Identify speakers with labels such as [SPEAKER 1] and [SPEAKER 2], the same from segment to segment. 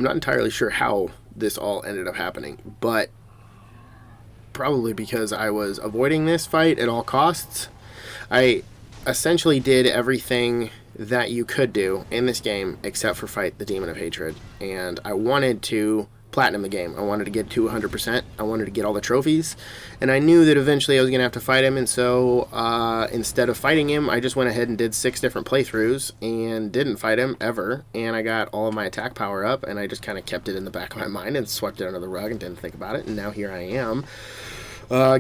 [SPEAKER 1] I'm not entirely sure how this all ended up happening, but probably because I was avoiding this fight at all costs. I essentially did everything that you could do in this game except for fight the Demon of Hatred, and I wanted to platinum the game. I wanted to get to 100%. I wanted to get all the trophies, and I knew that eventually I was going to have to fight him, and so instead of fighting him, I just went ahead and did 6 different playthroughs and didn't fight him ever, and I got all of my attack power up, and I just kind of kept it in the back of my mind and swept it under the rug and didn't think about it, and now here I am.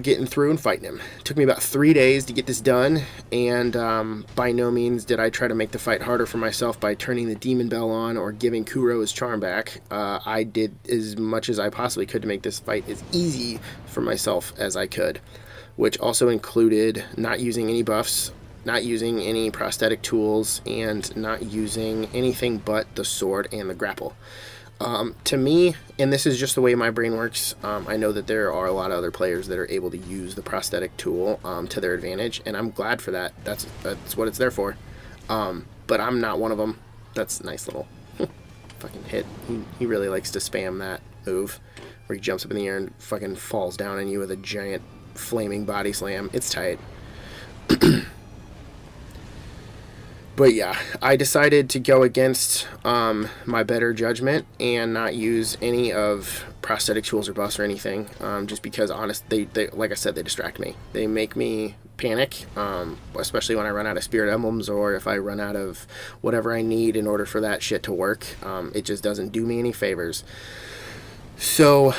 [SPEAKER 1] Getting through and fighting him. It took me about 3 days to get this done, and by no means did I try to make the fight harder for myself by turning the demon bell on or giving Kuro his charm back. I did as much as I possibly could to make this fight as easy for myself as I could, which also included not using any buffs, not using any prosthetic tools, and not using anything but the sword and the grapple. To me, and this is just the way my brain works, I know that there are a lot of other players that are able to use the prosthetic tool to their advantage, and I'm glad for that. That's what it's there for. But I'm not one of them. That's a nice little fucking hit. He really likes to spam that move where he jumps up in the air and fucking falls down on you with a giant flaming body slam. It's tight. But yeah, I decided to go against my better judgment and not use any of prosthetic tools or buffs or anything, just because, they like I said, they distract me. They make me panic, especially when I run out of spirit emblems or if I run out of whatever I need in order for that shit to work. It just doesn't do me any favors. So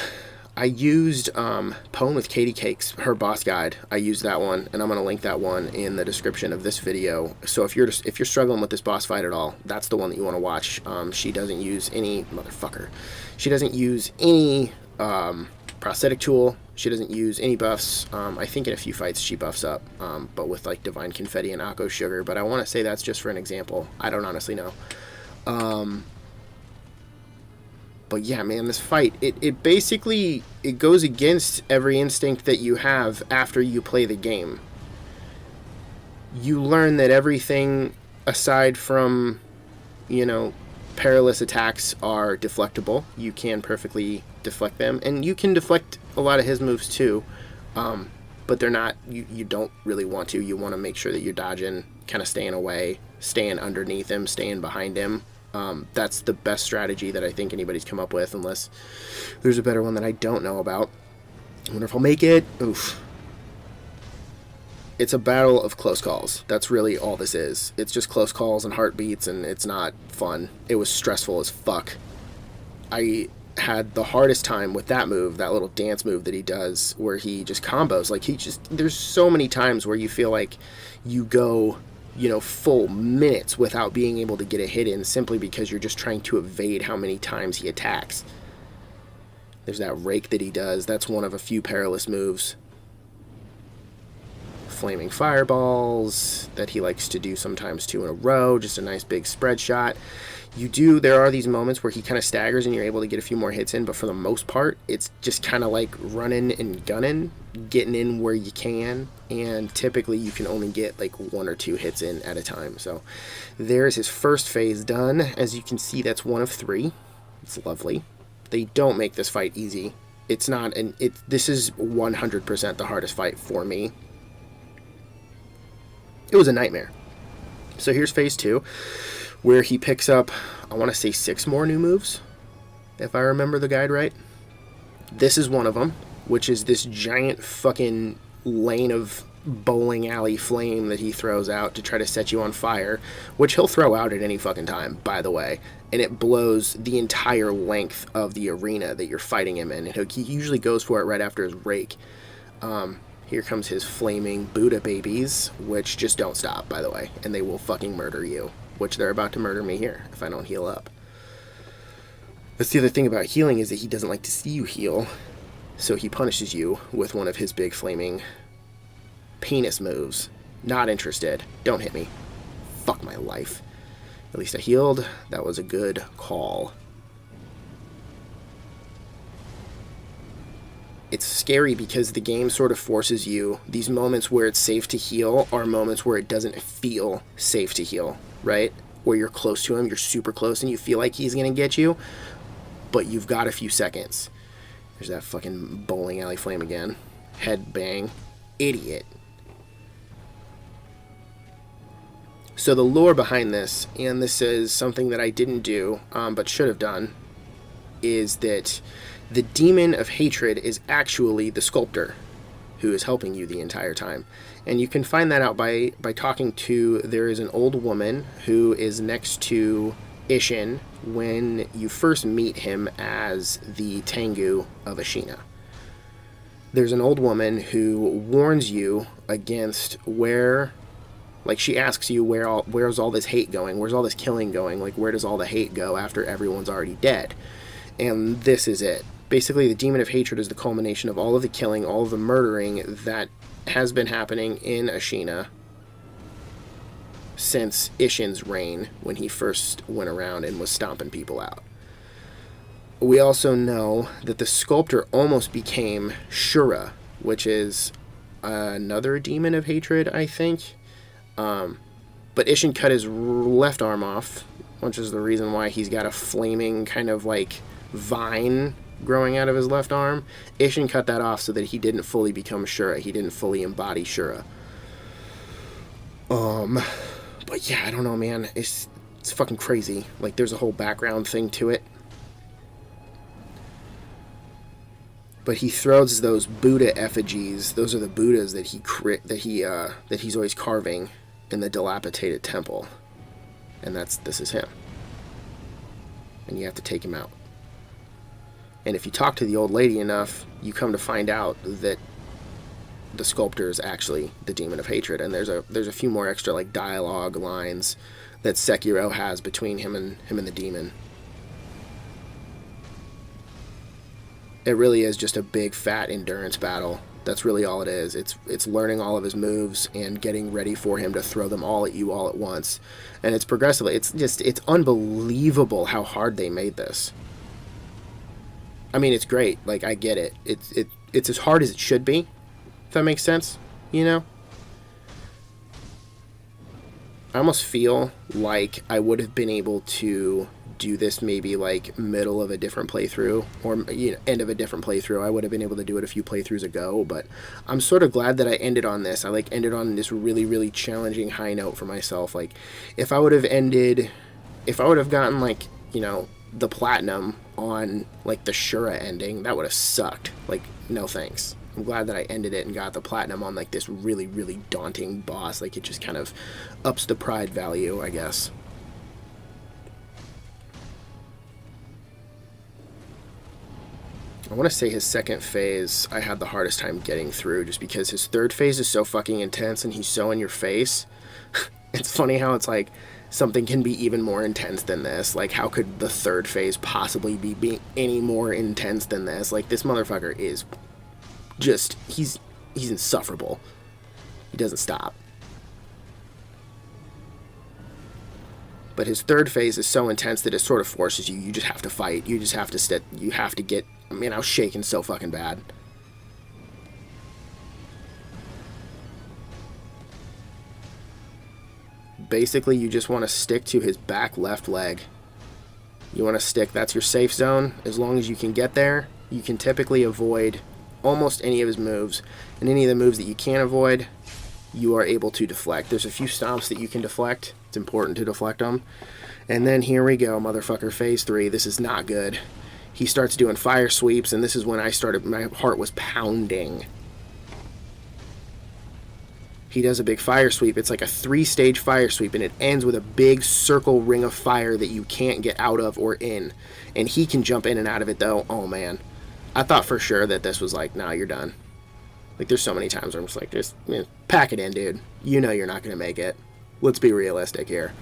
[SPEAKER 1] I used Pwn with Katiecake's, her boss guide. I used that one, and I'm going to link that one in the description of this video. So if you're struggling with this boss fight at all, that's the one that you want to watch. She doesn't use any She doesn't use any prosthetic tool. She doesn't use any buffs. I think in a few fights she buffs up, but with like Divine Confetti and Akko Sugar. But I want to say that's just for an example. I don't honestly know. But yeah, man, this fight, it basically, it goes against every instinct that you have after you play the game. You learn that everything aside from, perilous attacks are deflectable. You can perfectly deflect them, and you can deflect a lot of his moves too, but they're not, you don't really want to. You want to make sure that you're dodging, kind of staying away, staying underneath him, staying behind him. That's the best strategy that I think anybody's come up with, unless there's a better one that I don't know about. I wonder if I'll make it. Oof. It's a battle of close calls. That's really all this is. It's just close calls and heartbeats, and it's not fun. It was stressful as fuck. I had the hardest time with that move, that little dance move that he does, where he just combos. Like, there's so many times where you feel like you go full minutes without being able to get a hit in simply because you're just trying to evade how many times he attacks. There's that rake that he does. That's one of a few perilous moves. Flaming fireballs that he likes to do sometimes 2 in a row. Just a nice big spread shot. There are these moments where he kind of staggers and you're able to get a few more hits in, but for the most part, it's just kind of like running and gunning, getting in where you can, and typically you can only get like 1 or 2 hits in at a time. So there's his first phase done. As you can see, that's 1 of 3. It's lovely. They don't make this fight easy. It's not, this is 100% the hardest fight for me. It was a nightmare. So here's phase 2, where he picks up, I want to say 6 more new moves, if I remember the guide right. This is one of them, which is this giant fucking lane of bowling alley flame that he throws out to try to set you on fire, which he'll throw out at any fucking time, by the way, and it blows the entire length of the arena that you're fighting him in, and he usually goes for it right after his rake. Here comes his flaming Buddha babies, which just don't stop, by the way, and they will fucking murder you, which they're about to murder me here if I don't heal up. That's the other thing about healing, is that he doesn't like to see you heal, so he punishes you with one of his big flaming penis moves. Not interested. Don't hit me. Fuck my life. At least I healed. That was a good call. It's scary because the game sort of forces you, these moments where it's safe to heal are moments where it doesn't feel safe to heal, right? Where you're close to him, you're super close, and you feel like he's going to get you. but you've got a few seconds. There's that fucking bowling alley flame again. Head bang. Idiot. So the lore behind this, and this is something that I didn't do, but should have done, is that the demon of hatred is actually the sculptor who is helping you the entire time. And you can find that out by talking to, there is an old woman who is next to Ishin when you first meet him as the Tengu of Ashina. There's an old woman who warns you against where, like, she asks you where's all this hate going, where's all this killing going, like, where does all the hate go after everyone's already dead? And this is it. Basically, the demon of hatred is the culmination of all of the killing, all of the murdering that has been happening in Ashina since Ishin's reign, when he first went around and was stomping people out. We also know that the sculptor almost became Shura, which is another demon of hatred, I think. But Ishin cut his left arm off, which is the reason why he's got a flaming kind of like vine growing out of his left arm. Ishin cut that off so that he didn't fully become Shura. He didn't fully embody Shura. But yeah, I don't know, man. It's fucking crazy. Like, there's a whole background thing to it. But he throws those Buddha effigies. Those are the Buddhas that he's always carving in the dilapidated temple. And this is him. And you have to take him out. And if you talk to the old lady enough, you come to find out that the sculptor is actually the demon of hatred. And there's a few more extra like dialogue lines that Sekiro has between him and the demon. It really is just a big fat endurance battle. That's really all it is. It's learning all of his moves and getting ready for him to throw them all at you all at once. And it's progressively. It's unbelievable how hard they made this. I mean, it's great. Like, I get it. It's as hard as it should be, if that makes sense, you know? I almost feel like I would have been able to do this maybe like middle of a different playthrough, or end of a different playthrough. I would have been able to do it a few playthroughs ago, but I'm sort of glad that I ended on this. I ended on this really, really challenging high note for myself. Like, if I would have gotten like, the platinum on like the Shura ending, that would have sucked. Like, no thanks. I'm glad that I ended it and got the platinum on like this really, really daunting boss. Like, it just kind of ups the pride value, I guess. I want to say his second phase I had the hardest time getting through, just because his third phase is so fucking intense and he's so in your face. It's funny how it's like something can be even more intense than this. Like, how could the third phase possibly be any more intense than this? Like, this motherfucker is just, he's insufferable. He doesn't stop. But his third phase is so intense that it sort of forces you. You just have to fight. You just have to sit. You have to get. I mean, I was shaking so fucking bad. Basically, you just want to stick to his back left leg. You want to stick. That's your safe zone. As long as you can get there, you can typically avoid almost any of his moves. And any of the moves that you can't avoid, you are able to deflect. There's a few stomps that you can deflect. It's important to deflect them. And then here we go, motherfucker, phase 3. This is not good. He starts doing fire sweeps, and this is when my heart was pounding. He does a big fire sweep. It's like a 3-stage fire sweep, and it ends with a big circle ring of fire that you can't get out of or in. And he can jump in and out of it, though. Oh, man. I thought for sure that this was like, nah, you're done. Like, there's so many times where I'm just like, just pack it in, dude. You know you're not going to make it. Let's be realistic here.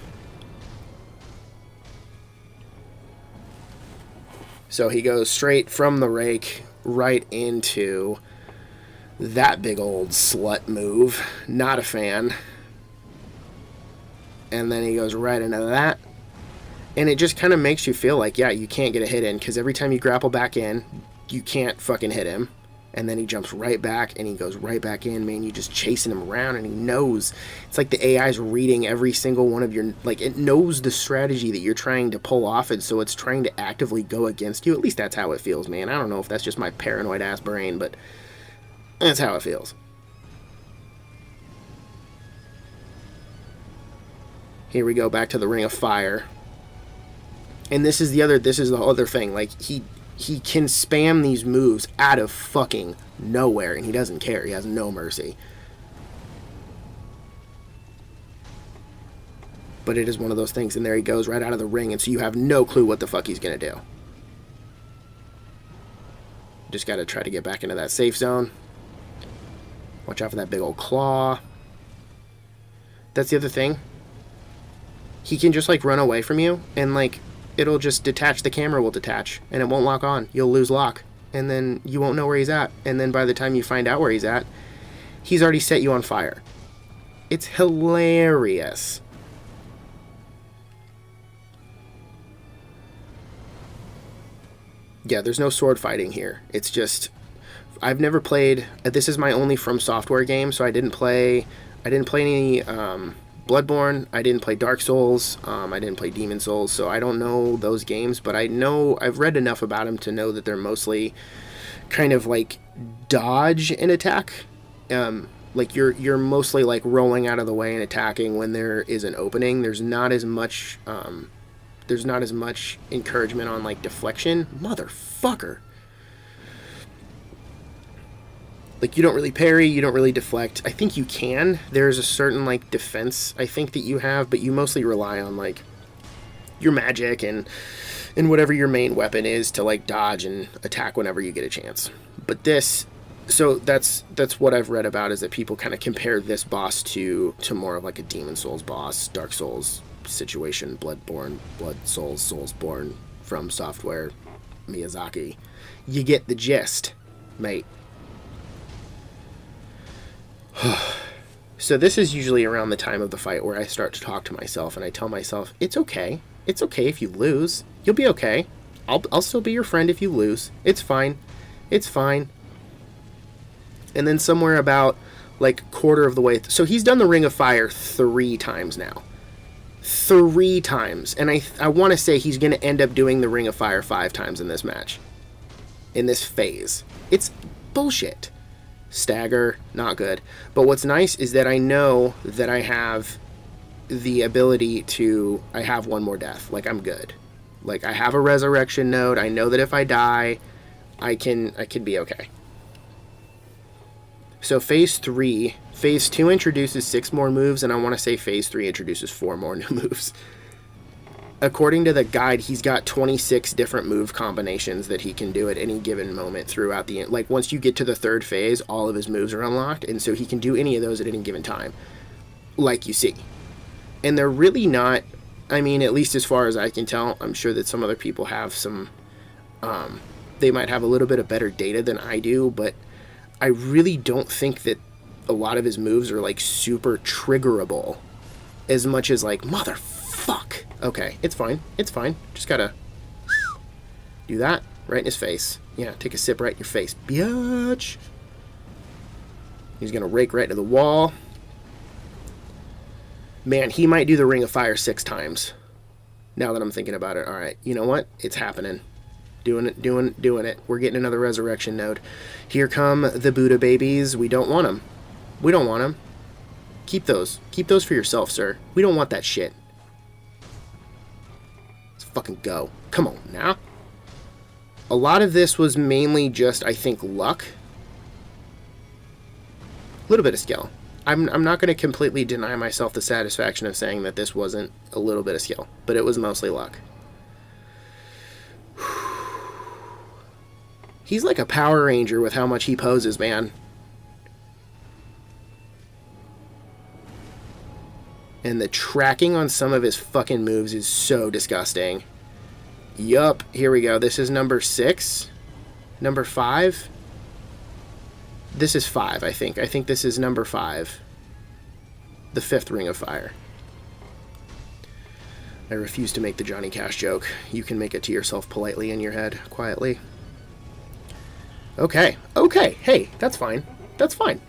[SPEAKER 1] So he goes straight from the rake right into that big old slut move. Not a fan. And then he goes right into that. And it just kind of makes you feel like, yeah, you can't get a hit in, because every time you grapple back in, you can't fucking hit him. And then he jumps right back, and he goes right back in, man. You're just chasing him around, and he knows. It's like the AI's reading every single one of your... Like, it knows the strategy that you're trying to pull off, and so it's trying to actively go against you. At least that's how it feels, man. I don't know if that's just my paranoid-ass brain, but that's how it feels. Here we go, back to the Ring of Fire. And this is the other thing. Like, he can spam these moves out of fucking nowhere, and he doesn't care. He has no mercy. But it is one of those things, and there he goes right out of the ring, and so you have no clue what the fuck he's gonna do. Just gotta try to get back into that safe zone. Watch out for that big old claw. That's the other thing. He can just, like, run away from you, and, like, it'll just detach, the camera will detach, and it won't lock on. You'll lose lock, and then you won't know where he's at. And then by the time you find out where he's at, he's already set you on fire. It's hilarious. Yeah, there's no sword fighting here. It's just, I've never played, this is my only From Software game, so I didn't play any, Bloodborne, I didn't play Dark Souls, I didn't play Demon Souls, so I don't know those games, but I know, I've read enough about them to know that they're mostly kind of like dodge and attack. Like you're mostly like rolling out of the way and attacking when there is an opening. There's not as much encouragement on like deflection. Motherfucker. Like, you don't really parry, you don't really deflect. I think you can. There's a certain, like, defense, I think, that you have, but you mostly rely on, like, your magic and whatever your main weapon is to, like, dodge and attack whenever you get a chance. But this... So that's what I've read about, is that people kind of compare this boss to more of, like, a Demon Souls boss, Dark Souls situation, Bloodborne, Blood Souls, Soulsborne, From Software, Miyazaki. You get the gist, mate. So this is usually around the time of the fight where I start to talk to myself, and I tell myself, it's okay. It's okay if you lose. You'll be okay. I'll still be your friend if you lose. It's fine. It's fine. And then somewhere about, like, quarter of the way... So he's done the Ring of Fire 3 times now. 3 times. And I want to say he's going to end up doing the Ring of Fire 5 times in this match. In this phase. It's bullshit. Stagger, not good. But what's nice is that I know that I have the ability to... I have one more death. Like, I'm good. Like, I have a resurrection node. I know that if I die, I can be okay. So phase 3... Phase 2 introduces 6 more moves, and I want to say phase 3 introduces 4 more new moves. According to the guide, he's got 26 different move combinations that he can do at any given moment throughout the... Like, once you get to the 3rd phase, all of his moves are unlocked, and so he can do any of those at any given time. Like you see. And they're really not... I mean, at least as far as I can tell, I'm sure that some other people have some... they might have a little bit of better data than I do, but I really don't think that a lot of his moves are, like, super triggerable. As much as, like, motherfuck. Okay, it's fine. It's fine. Just gotta do that right in his face. Yeah, take a sip right in your face, biatch. He's gonna rake right into the wall. Man, he might do the Ring of Fire 6 times. Now that I'm thinking about it. Alright, you know what? It's happening. Doing it. We're getting another resurrection node. Here come the Buddha babies. We don't want them. We don't want them. Keep those. Keep those for yourself, sir. We don't want that shit. Let's fucking go. Come on, now. A lot of this was mainly just, I think, luck. A little bit of skill. I'm not going to completely deny myself the satisfaction of saying that this wasn't a little bit of skill, but it was mostly luck. He's like a Power Ranger with how much he poses, man. And the tracking on some of his fucking moves is so disgusting. Yup, here we go. This is number 6. Number 5. This is 5, I think. I think this is number 5. The 5th Ring of Fire. I refuse to make the Johnny Cash joke. You can make it to yourself politely in your head, quietly. Okay. Okay. Hey, that's fine. That's fine.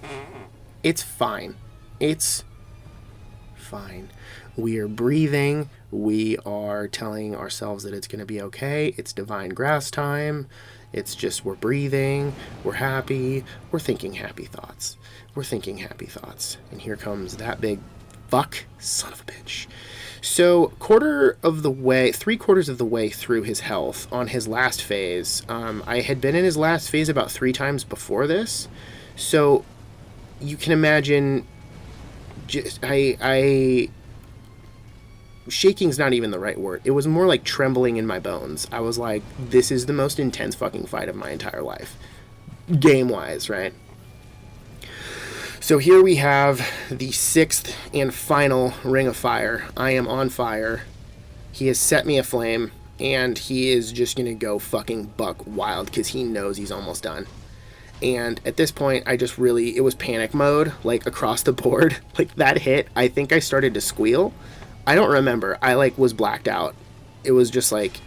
[SPEAKER 1] It's fine. It's fine. We are breathing. We are telling ourselves that it's going to be okay. It's divine grass time. It's just we're breathing. We're happy. We're thinking happy thoughts. We're thinking happy thoughts. And here comes that big fuck son of a bitch. So, three-quarters of the way through his health on his last phase, I had been in his last phase about 3 times before this. So, you can imagine, shaking's not even the right word. It was more like trembling in my bones. I was like, this is the most intense fucking fight of my entire life. Game-wise, right? So here we have the 6th and final Ring of Fire. I am on fire. He has set me aflame, and he is just going to go fucking buck wild because he knows he's almost done. And at this point, it was panic mode, like, across the board. Like, that hit, I think I started to squeal. I don't remember. I, like, was blacked out. It was just, like,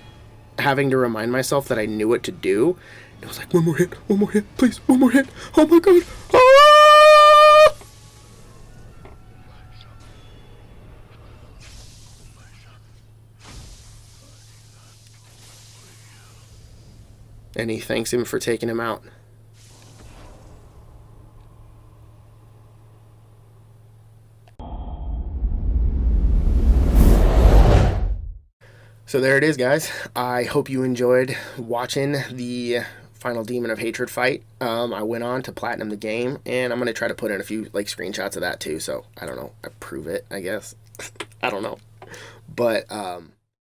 [SPEAKER 1] having to remind myself that I knew what to do. It was like, one more hit, please, one more hit. Oh, my God. Ah! And he thanks him for taking him out. So there it is, guys. I hope you enjoyed watching the final Demon of Hatred fight. I went on to platinum the game, and I'm going to try to put in a few like screenshots of that too. So I don't know. I prove it, I guess. I don't know. But